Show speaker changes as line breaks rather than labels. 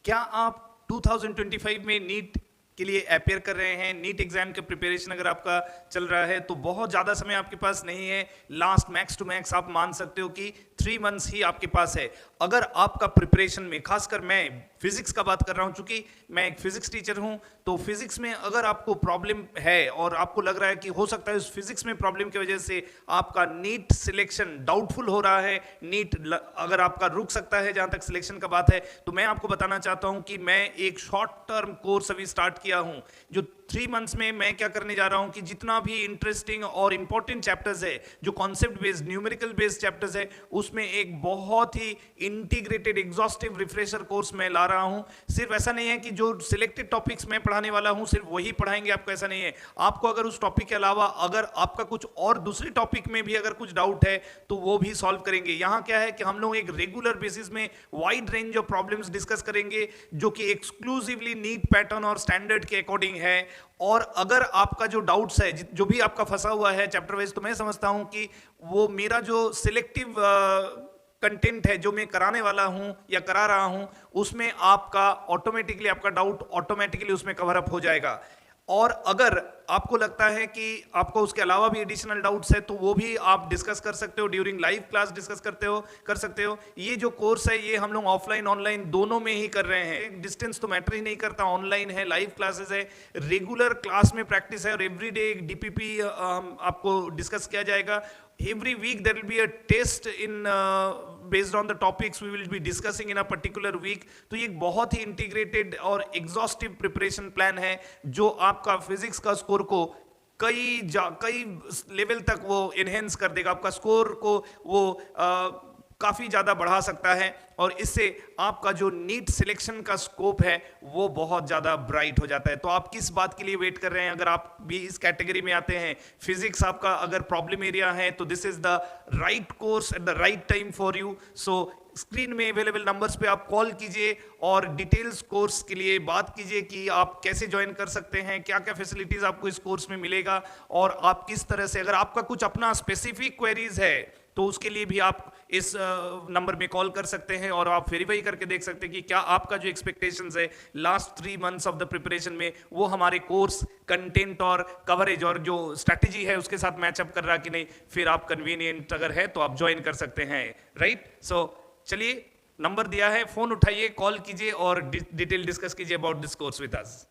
क्या आप 2025 में नीट के लिए अपेयर कर रहे हैं? नीट एग्जाम के प्रिपरेशन अगर आपका चल रहा है तो बहुत ज़्यादा समय आपके पास नहीं है। लास्ट मैक्स टू मैक्स आप मान सकते हो कि 3 मंथ्स ही आपके पास है। अगर आपका प्रिपरेशन में, खासकर मैं फिजिक्स का बात कर रहा हूं, चूंकि मैं एक फिजिक्स टीचर हूं, तो फिजिक्स में अगर आपको प्रॉब्लम है और आपको लग रहा है कि हो सकता है उस फिजिक्स में प्रॉब्लम की वजह से आपका नीट सिलेक्शन डाउटफुल हो रहा है, अगर आपका रुक सकता है जहां तक सिलेक्शन का बात है, तो मैं आपको बताना चाहता हूं कि मैं एक शॉर्ट टर्म कोर्स अभी स्टार्ट किया हूं, जो 3 मंथ्स में मैं क्या करने जा रहा हूं कि जितना भी इंटरेस्टिंग और इंपॉर्टेंट चैप्टर्स है, जो concept based numerical based chapters है, उसमें एक बहुत ही इंटीग्रेटेड एग्जॉस्टिव रिफ्रेशर कोर्स मैं ला रहा हूं। सिर्फ ऐसा नहीं है कि जो सिलेक्टेड टॉपिक्स मैं पढ़ाने वाला हूं सिर्फ वही पढ़ाएंगे आपको, ऐसा नहीं है। आपको अगर उस टॉपिक के अलावा अगर आपका कुछ और दूसरे टॉपिक में भी अगर कुछ डाउट है तो वो भी सॉल्व करेंगे। यहां क्या है कि हम लोग एक रेगुलर बेसिस में wide range of problems discuss करेंगे, जो कि एक्सक्लूसिवली नीट पैटर्न और स्टैंडर्ड के अकॉर्डिंग है। और अगर आपका जो डाउट्स है, जो भी आपका फंसा हुआ है चैप्टर वाइज, तो मैं समझता हूं कि वो मेरा जो सिलेक्टिव कंटेंट है जो मैं कराने वाला हूं या करा रहा हूं, उसमें आपका ऑटोमेटिकली आपका डाउट ऑटोमेटिकली उसमें कवर अप हो जाएगा। और अगर आपको लगता है कि आपको उसके अलावा भी एडिशनल डाउट्स है तो वो भी आप डिस्कस कर सकते हो, ड्यूरिंग लाइव क्लास डिस्कस कर सकते हो। ये जो कोर्स है ये हम लोग ऑफलाइन ऑनलाइन दोनों में ही कर रहे हैं। डिस्टेंस तो मैटर ही नहीं करता, ऑनलाइन है, लाइव क्लासेस है, रेगुलर क्लास में प्रैक्टिस है, और एवरीडे एक डीपीपी आपको डिस्कस किया जाएगा। Every week there will be a test in based on the topics we will be discussing in a particular week। तो ये एक बहुत ही इंटीग्रेटेड और एग्जॉस्टिव प्रिपरेशन प्लान है जो आपका फिजिक्स का स्कोर को कई लेवल तक वो एनहेंस कर देगा, आपका स्कोर को वो काफ़ी ज़्यादा बढ़ा सकता है, और इससे आपका जो नीट सिलेक्शन का स्कोप है वो बहुत ज़्यादा ब्राइट हो जाता है। तो आप किस बात के लिए वेट कर रहे हैं? अगर आप भी इस कैटेगरी में आते हैं, फिजिक्स आपका अगर प्रॉब्लम एरिया है, तो this is the right course at the right time for you. So screen में अवेलेबल नंबर्स पे आप कॉल कीजिए और डिटेल्स कोर्स के लिए बात कीजिए कि आप कैसे ज्वाइन कर सकते हैं, क्या क्या फैसिलिटीज आपको इस कोर्स में मिलेगा, और आप किस तरह से, अगर आपका कुछ अपना स्पेसिफिक क्वेरीज है तो उसके लिए भी आप इस नंबर में कॉल कर सकते हैं, और आप वेरीफाई करके देख सकते हैं कि क्या आपका जो एक्सपेक्टेशंस है last 3 months of the preparation में वो हमारे कोर्स कंटेंट और कवरेज और जो स्ट्रैटेजी है उसके साथ मैचअप कर रहा कि नहीं। फिर आप कन्वीनियंट अगर है तो आप ज्वाइन कर सकते हैं, राइट। सो चलिए, नंबर दिया है, फोन उठाइए, कॉल कीजिए और डिटेल डिस्कस कीजिए about this course with us.